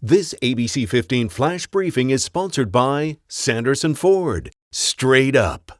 This ABC 15 Flash Briefing is sponsored by Sanderson Ford. Straight up.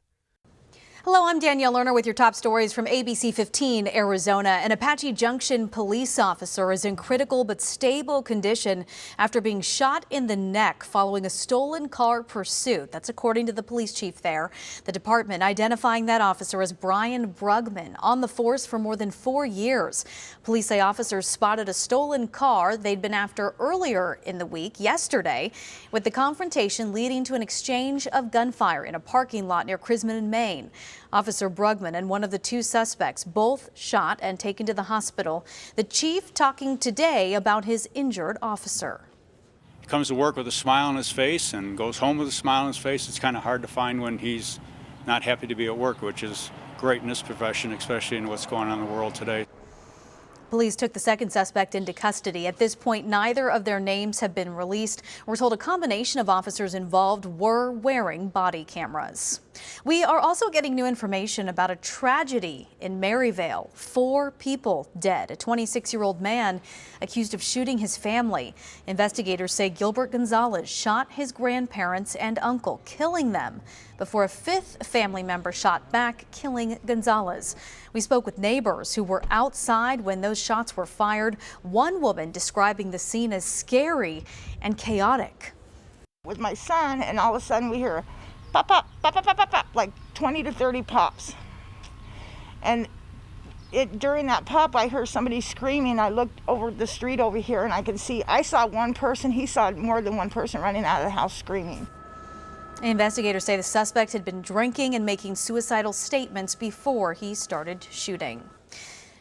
Hello, I'm Danielle Lerner with your top stories from ABC15 Arizona. An Apache Junction police officer is in critical but stable condition after being shot in the neck following a stolen car pursuit. That's according to the police chief there. The department identifying that officer as Brian Brugman, on the force for more than 4 years. Police say officers spotted a stolen car they'd been after earlier in the week, yesterday, with the confrontation leading to an exchange of gunfire in a parking lot near Crisman, Maine. Officer Brugman and one of the two suspects both shot and taken to the hospital. The chief talking today about his injured officer. He comes to work with a smile on his face and goes home with a smile on his face. It's kind of hard to find when he's not happy to be at work, which is great in this profession, especially in what's going on in the world today. Police took the second suspect into custody. At this point, neither of their names have been released. We're told a combination of officers involved were wearing body cameras. We are also getting new information about a tragedy in Maryvale. 4 people dead. A 26-year-old man accused of shooting his family. Investigators say Gilbert Gonzalez shot his grandparents and uncle, killing them before a 5th family member shot back, killing Gonzalez. We spoke with neighbors who were outside when those shots were fired. One woman describing the scene as scary and chaotic. With my son, and all of a sudden we hear pop, pop, pop, pop, pop, pop, pop, like 20 to 30 pops. And during that pop, I heard somebody screaming. I looked over the street over here and I saw one person. He saw more than one person running out of the house screaming. Investigators say the suspect had been drinking and making suicidal statements before he started shooting.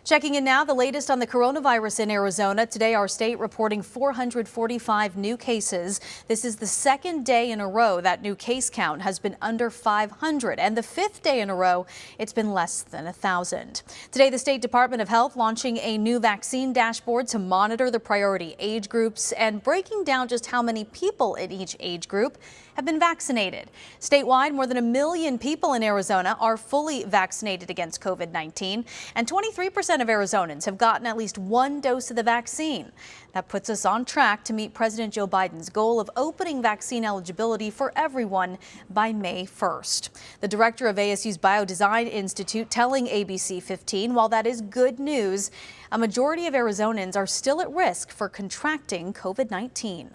Checking in now, the latest on the coronavirus in Arizona. Today, our state reporting 445 new cases. This is the second day in a row that new case count has been under 500, and the 5th day in a row it's been less than 1,000. Today, the State Department of Health launching a new vaccine dashboard to monitor the priority age groups and breaking down just how many people in each age group have been vaccinated. Statewide, more than 1 million people in Arizona are fully vaccinated against COVID-19, and 23% of Arizonans have gotten at least 1 dose of the vaccine. That puts us on track to meet President Joe Biden's goal of opening vaccine eligibility for everyone by May 1st. The director of ASU's Biodesign Institute telling ABC 15, while that is good news, a majority of Arizonans are still at risk for contracting COVID-19.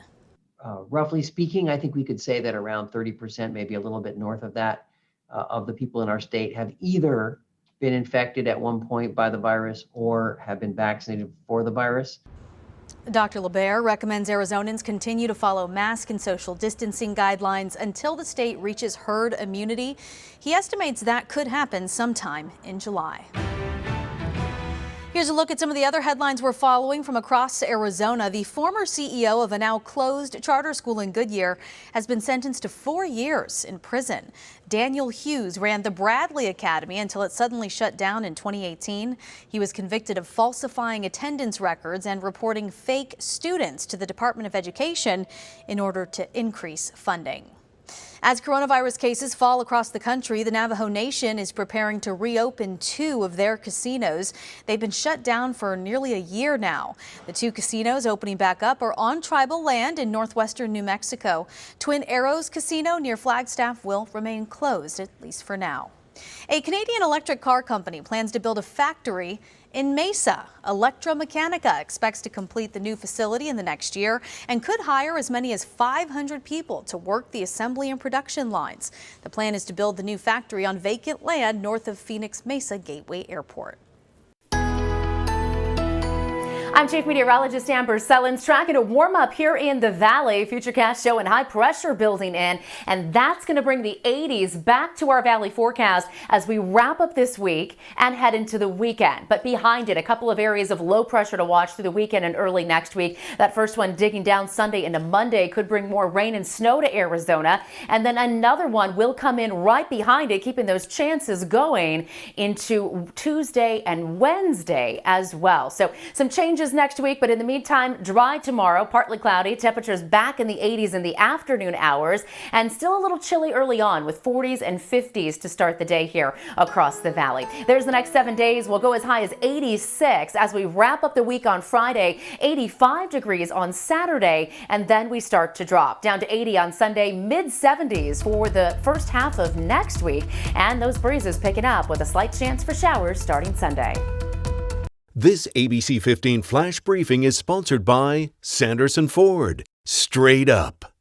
Roughly speaking, I think we could say that around 30%, maybe a little bit north of that, of the people in our state have either been infected at one point by the virus or have been vaccinated for the virus. Dr. LeBaire recommends Arizonans continue to follow mask and social distancing guidelines until the state reaches herd immunity. He estimates that could happen sometime in July. Here's a look at some of the other headlines we're following from across Arizona. The former CEO of a now closed charter school in Goodyear has been sentenced to 4 years in prison. Daniel Hughes ran the Bradley Academy until it suddenly shut down in 2018. He was convicted of falsifying attendance records and reporting fake students to the Department of Education in order to increase funding. As coronavirus cases fall across the country, the Navajo Nation is preparing to reopen 2 of their casinos. They've been shut down for nearly a year now. The 2 casinos opening back up are on tribal land in northwestern New Mexico. Twin Arrows Casino near Flagstaff will remain closed, at least for now. A Canadian electric car company plans to build a factory in Mesa. Electromechanica expects to complete the new facility in the next year and could hire as many as 500 people to work the assembly and production lines. The plan is to build the new factory on vacant land north of Phoenix Mesa Gateway Airport. I'm Chief Meteorologist Amber Sellens, tracking a warm up here in the valley. Futurecast showing high pressure building in, and that's going to bring the 80s back to our valley forecast as we wrap up this week and head into the weekend. But behind it, a couple of areas of low pressure to watch through the weekend and early next week. That first one digging down Sunday into Monday could bring more rain and snow to Arizona. And then another one will come in right behind it, keeping those chances going into Tuesday and Wednesday as well. So some changes changes next week, but in the meantime, dry tomorrow, partly cloudy, temperatures back in the 80s in the afternoon hours, and still a little chilly early on with 40s and 50s to start the day here across the valley. There's the next 7 days. We'll go as high as 86 as we wrap up the week on Friday, 85 degrees on Saturday, and then we start to drop down to 80 on Sunday, mid-70s for the first half of next week, and those breezes picking up with a slight chance for showers starting Sunday. This ABC 15 Flash Briefing is sponsored by Sanderson Ford. Straight up.